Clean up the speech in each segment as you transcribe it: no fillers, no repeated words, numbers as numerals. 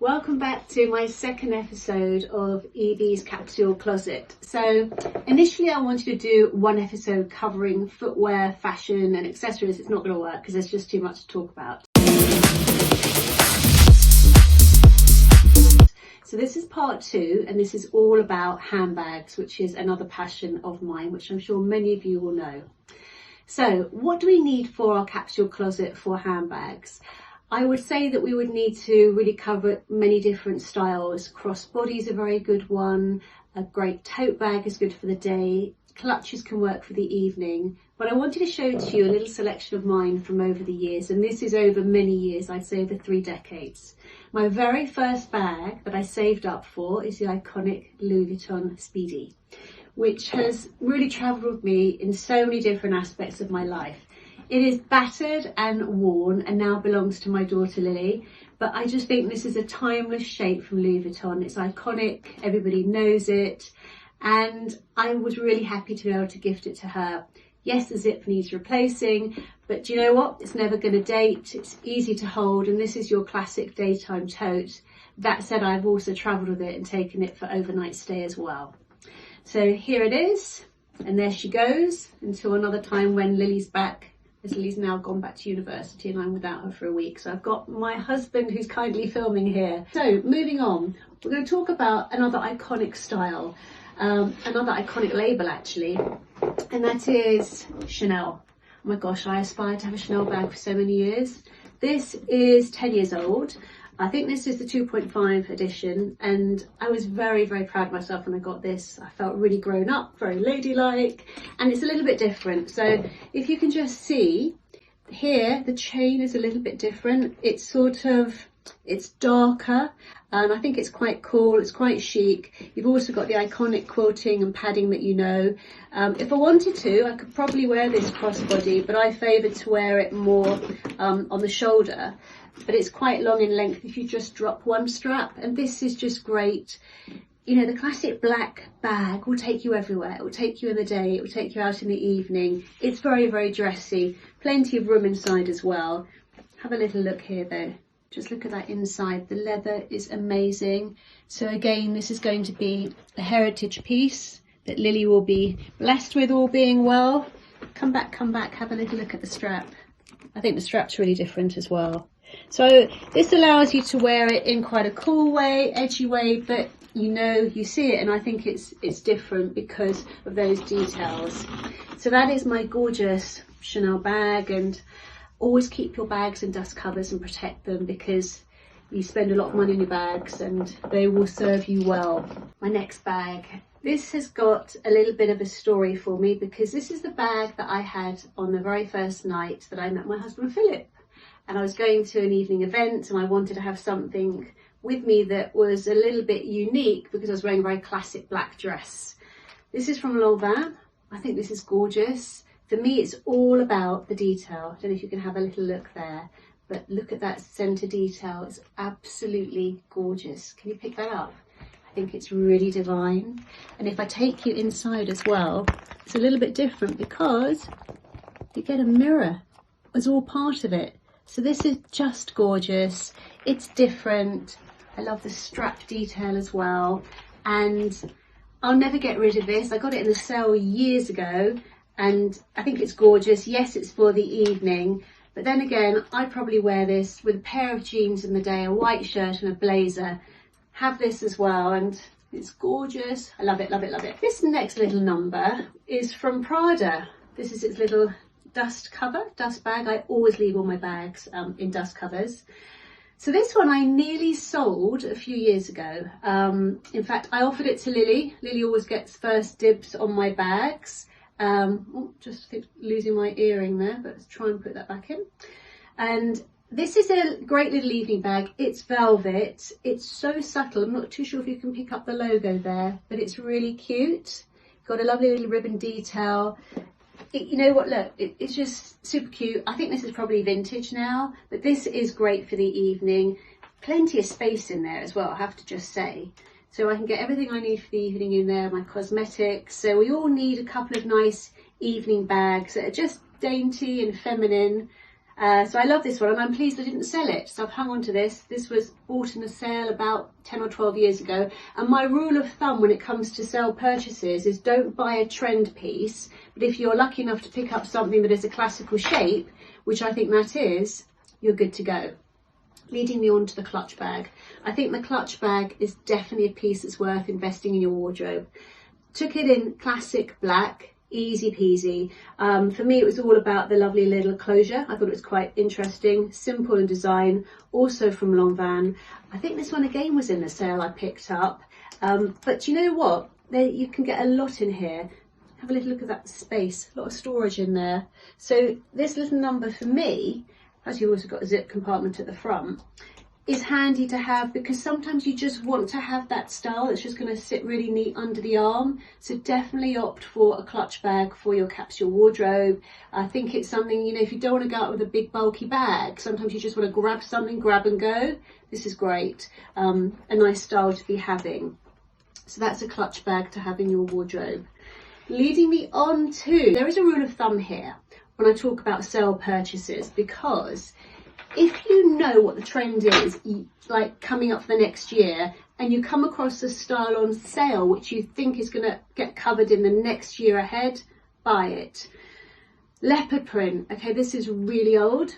Welcome back to my second episode of Evey's Capsule Closet. So initially I wanted to do one episode covering footwear, fashion and accessories. It's not going to work because there's just too much to talk about. So this is part 2 and this is all about handbags, which is another passion of mine, which I'm sure many of you will know. So what do we need for our capsule closet for handbags? I would say that we would need to really cover many different styles. Crossbody is a very good one. A great tote bag is good for the day. Clutches can work for the evening. But I wanted to show to you a little selection of mine from over the years. And this is over many years, I'd say over 3 decades. My very first bag that I saved up for is the iconic Louis Vuitton Speedy, which has really travelled with me in so many different aspects of my life. It is battered and worn and now belongs to my daughter Lily, but I just think this is a timeless shape from Louis Vuitton. It's iconic, everybody knows it, and I was really happy to be able to gift it to her. Yes, the zip needs replacing, but do you know what? It's never going to date, it's easy to hold, and this is your classic daytime tote. That said, I've also travelled with it and taken it for overnight stay as well. So here it is, and there she goes until another time when Lily's back. As Lily's now gone back to university and I'm without her for a week. So I've got my husband who's kindly filming here. So moving on, we're going to talk about another iconic style, another iconic label actually, and that is Chanel. Oh my gosh, I aspired to have a Chanel bag for so many years. This is 10 years old. I think this is the 2.5 edition, and I was very, very proud of myself when I got this. I felt really grown up, very ladylike, and it's a little bit different. So if you can just see here, the chain is a little bit different. It's darker, and I think it's quite cool. It's quite chic. You've also got the iconic quilting and padding that you know. If I wanted to, I could probably wear this crossbody, but I favour to wear it more on the shoulder. But it's quite long in length if you just drop one strap, and this is just great. You know, the classic black bag will take you everywhere. It will take you in the day, it will take you out in the evening. It's very, very dressy, plenty of room inside as well. Have a little look here though. Just look at that inside. The leather is amazing. So again, this is going to be a heritage piece that Lily will be blessed with, all being well. Come back, have a little look at the strap. I think the strap's really different as well. So this allows you to wear it in quite a cool way, edgy way, but you see it, and I think it's different because of those details. So that is my gorgeous Chanel bag, and always keep your bags in dust covers and protect them because you spend a lot of money on your bags and they will serve you well. My next bag. This has got a little bit of a story for me because this is the bag that I had on the very first night that I met my husband Philip. And I was going to an evening event and I wanted to have something with me that was a little bit unique because I was wearing a very classic black dress. This is from Lanvin. I think this is gorgeous. For me, it's all about the detail. I don't know if you can have a little look there, but look at that centre detail. It's absolutely gorgeous. Can you pick that up? I think it's really divine. And if I take you inside as well, it's a little bit different because you get a mirror as all part of it. So this is just gorgeous. It's different. I love the strap detail as well. And I'll never get rid of this. I got it in the sale years ago and I think it's gorgeous. Yes, it's for the evening. But then again, I'd probably wear this with a pair of jeans in the day, a white shirt and a blazer. Have this as well, and it's gorgeous. I love it, love it, love it. This next little number is from Prada. This is its little dust bag. I always leave all my bags in dust covers. So this one I nearly sold a few years ago. In fact, I offered it to Lily. Lily always gets first dibs on my bags. Just losing my earring there, but let's try and put that back in. And this is a great little evening bag. It's velvet. It's so subtle. I'm not too sure if you can pick up the logo there, but it's really cute. Got a lovely little ribbon detail. You know what, look, it's just super cute. I think this is probably vintage now, but this is great for the evening. Plenty of space in there as well, I have to just say. So I can get everything I need for the evening in there, my cosmetics. So we all need a couple of nice evening bags that are just dainty and feminine. So I love this one, and I'm pleased I didn't sell it. So I've hung on to this. This was bought in a sale about 10 or 12 years ago. And my rule of thumb when it comes to sale purchases is don't buy a trend piece. But if you're lucky enough to pick up something that is a classical shape, which I think that is, you're good to go. Leading me on to the clutch bag. I think the clutch bag is definitely a piece that's worth investing in your wardrobe. Took it in classic black. Easy peasy. For me, it was all about the lovely little closure. I thought it was quite interesting, simple in design, also from Lanvin. I think this one again was in the sale I picked up. But you know what? You can get a lot in here. Have a little look at that space, a lot of storage in there. So this little number for me, as you also got a zip compartment at the front, is handy to have because sometimes you just want to have that style that's just going to sit really neat under the arm. So definitely opt for a clutch bag for your capsule wardrobe. I think it's something, you know, if you don't want to go out with a big bulky bag, sometimes you just want to grab something, grab and go. This is great. A nice style to be having. So that's a clutch bag to have in your wardrobe. Leading me on to, there is a rule of thumb here when I talk about sale purchases, because if you know what the trend is, like coming up for the next year, and you come across a style on sale which you think is going to get covered in the next year ahead, buy it. Leopard print. Okay, this is really old.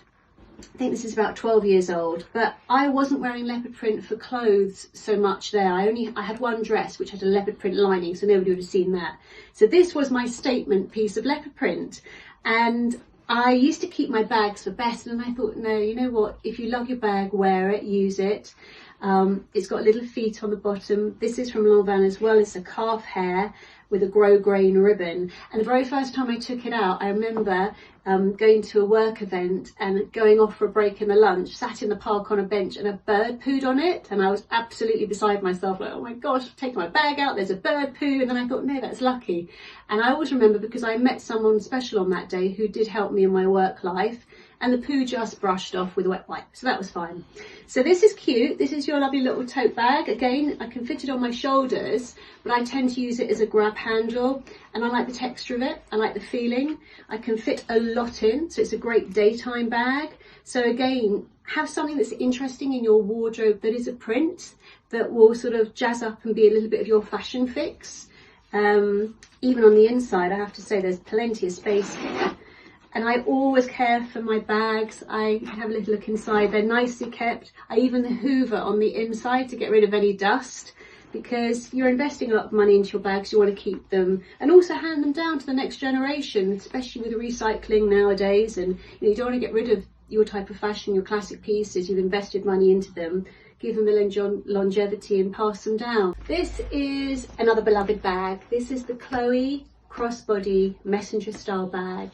I think this is about 12 years old, but I wasn't wearing leopard print for clothes so much there. I had one dress which had a leopard print lining, so nobody would have seen that. So this was my statement piece of leopard print. And I used to keep my bags for best, and I thought, no, you know what, if you love your bag, wear it, use it. It's got little feet on the bottom. This is from Lanvin as well. It's a calf hair with a grosgrain ribbon. And the very first time I took it out, I remember going to a work event and going off for a break in the lunch, sat in the park on a bench, and a bird pooed on it. And I was absolutely beside myself, like, oh my gosh, I've taken my bag out, there's a bird poo. And then I thought, no, that's lucky. And I always remember, because I met someone special on that day who did help me in my work life, and the poo just brushed off with a wet wipe, so that was fine. So this is cute. This is your lovely little tote bag. Again, I can fit it on my shoulders, but I tend to use it as a grab handle, and I like the texture of it. I like the feeling. I can fit a lot in, so it's a great daytime bag. So again, have something that's interesting in your wardrobe that is a print, that will sort of jazz up and be a little bit of your fashion fix. Even on the inside, I have to say there's plenty of space here. And I always care for my bags. I have a little look inside. They're nicely kept. I even hoover on the inside to get rid of any dust, because you're investing a lot of money into your bags. You want to keep them and also hand them down to the next generation, especially with recycling nowadays. And you don't want to get rid of your type of fashion, your classic pieces. You've invested money into them. Give them the longevity and pass them down. This is another beloved bag. This is the Chloe Crossbody messenger style bag.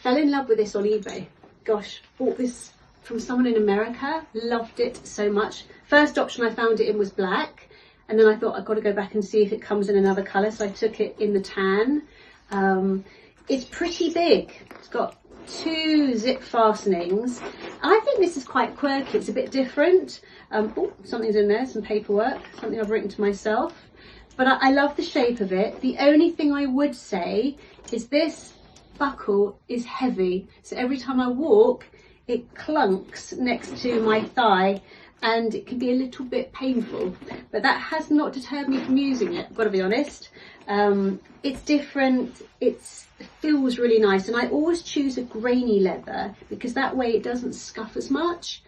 Fell in love with this on eBay. Gosh, bought this from someone in America, loved it so much. First option I found it in was black, and then I thought I've got to go back and see if it comes in another colour, so I took it in the tan. It's pretty big. It's got 2 zip fastenings. I think this is quite quirky. It's a bit different. Oh, something's in there, some paperwork, something I've written to myself. But I love the shape of it. The only thing I would say is this buckle is heavy, so every time I walk it clunks next to my thigh and it can be a little bit painful, but that has not deterred me from using it, I've got to be honest. It's different, it feels really nice, and I always choose a grainy leather because that way it doesn't scuff as much.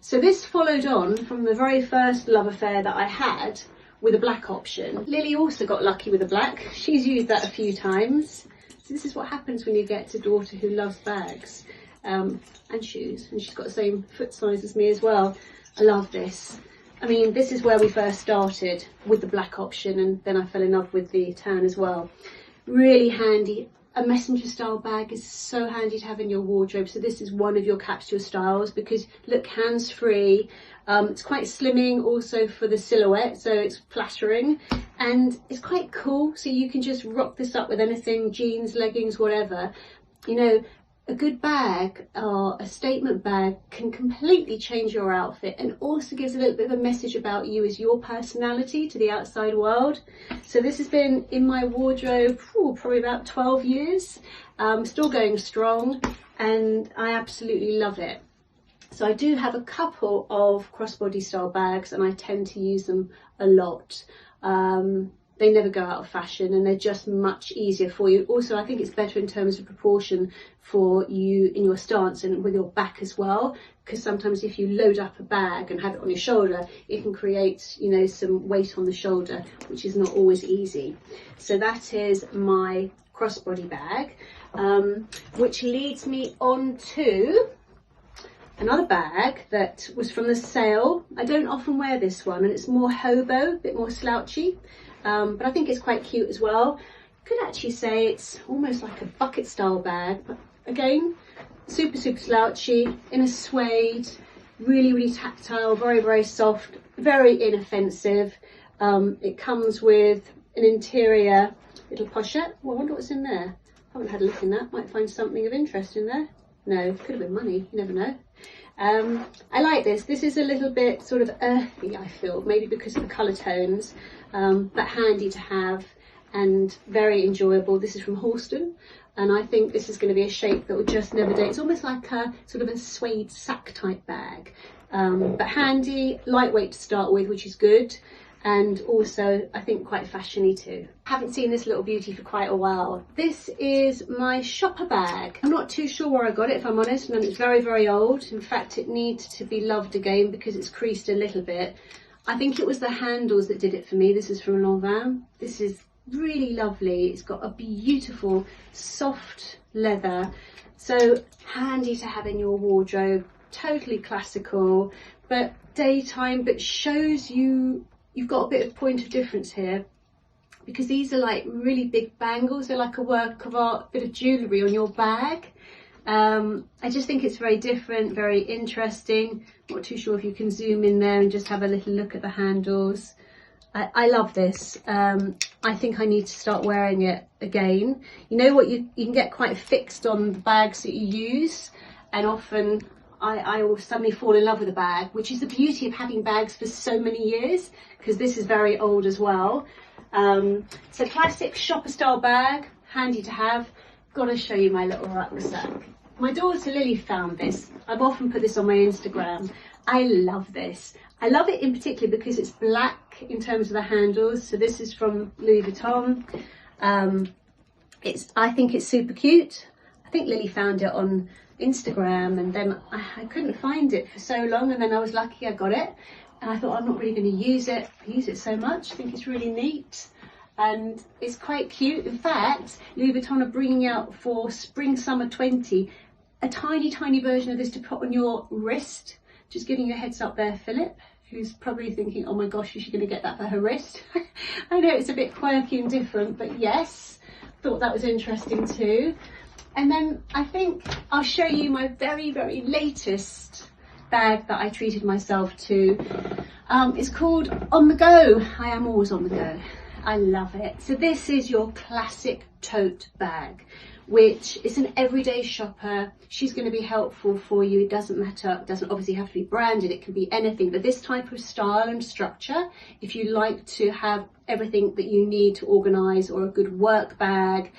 So this followed on from the very first love affair that I had with a black option. Lily also got lucky with the black. She's used that a few times. So this is what happens when you get a daughter who loves bags and shoes, and she's got the same foot size as me as well. I love this. I mean, this is where we first started with the black option, and then I fell in love with the tan as well. Really handy. A messenger style bag is so handy to have in your wardrobe. So this is one of your capsule styles because look, hands free. It's quite slimming also for the silhouette, so it's flattering, and it's quite cool. So you can just rock this up with anything, jeans, leggings, whatever. You know, a good bag or a statement bag can completely change your outfit, and also gives a little bit of a message about you as your personality to the outside world. So this has been in my wardrobe probably about 12 years, still going strong. and I absolutely love it. So I do have a couple of crossbody style bags, and I tend to use them a lot. They never go out of fashion, and they're just much easier for you. Also, I think it's better in terms of proportion for you in your stance and with your back as well, because sometimes if you load up a bag and have it on your shoulder, it can create, you know, some weight on the shoulder, which is not always easy. So that is my crossbody bag, which leads me on to another bag that was from the sale. I don't often wear this one, and it's more Hobo, a bit more slouchy, but I think it's quite cute as well. You could actually say it's almost like a bucket style bag, but again, super slouchy, in a suede, really tactile, very soft, very inoffensive. It comes with an interior little pochette. Well, I wonder what's in there. I haven't had a look in that. Might find something of interest in there. No, could have been money, you never know. I like this. This is a little bit sort of earthy, I feel, maybe because of the colour tones, but handy to have and very enjoyable. This is from Halston, and I think this is going to be a shape that will just never date. It's almost like a sort of a suede sack type bag, but handy, lightweight to start with, which is good. And also I think quite fashiony too. Haven't seen this little beauty for quite a while. This is my shopper bag. I'm not too sure where I got it, if I'm honest, and it's very old. In fact, it needs to be loved again because it's creased a little bit. I think it was the handles that did it for me. This is from Lanvin. This is really lovely. It's got a beautiful soft leather, so handy to have in your wardrobe. Totally classical, but daytime, but shows you've got a bit of point of difference here, because these are like really big bangles. They're like a work of art, bit of jewellery on your bag. I just think it's very different, very interesting. Not too sure if you can zoom in there and just have a little look at the handles. I love this. I think I need to start wearing it again. You know what, you can get quite fixed on the bags that you use, and often I will suddenly fall in love with a bag, which is the beauty of having bags for so many years, because this is very old as well. It's a classic shopper style bag, handy to have. Got to show you my little rucksack. My daughter Lily found this. I've often put this on my Instagram. I love this. I love it in particular because it's black in terms of the handles. So this is from Louis Vuitton. I think it's super cute. I think Lily found it on Instagram, and then I couldn't find it for so long, and then I was lucky I got it, and I thought I'm not really going to use it. I use it so much. I think it's really neat and it's quite cute. In fact, Louis Vuitton are bringing out for spring summer 20 a tiny version of this to put on your wrist. Just giving you a heads up there, Philip, who's probably thinking, oh my gosh, is she going to get that for her wrist? I know it's a bit quirky and different, but yes, thought that was interesting too. And then I think I'll show you my very latest bag that I treated myself to. It's called On The Go. I am always on the go. I love it. So this is your classic tote bag, which is an everyday shopper. She's going to be helpful for you. It doesn't matter. It doesn't obviously have to be branded. It can be anything. But this type of style and structure, if you like to have everything that you need to organise, or a good work bag,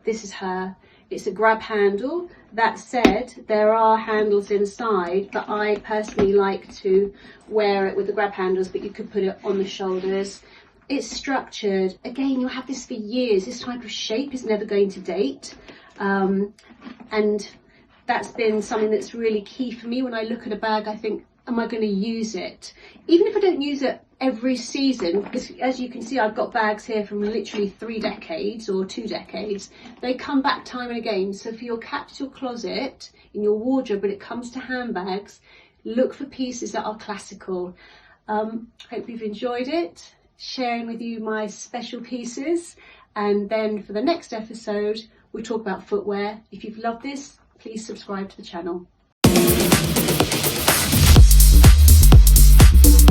this is her. It's a grab handle. That said, there are handles inside, but I personally like to wear it with the grab handles, but you could put it on the shoulders. It's structured. Again, you'll have this for years. This type of shape is never going to date. And that's been something that's really key for me. When I look at a bag, I think, am I going to use it? Even if I don't use it every season, because as you can see, I've got bags here from literally 3 decades or 2 decades. They come back time and again. So for your capsule closet, in your wardrobe, when it comes to handbags, look for pieces that are classical. Hope you've enjoyed it, sharing with you my special pieces. And then for the next episode, we'll talk about footwear. If you've loved this, please subscribe to the channel.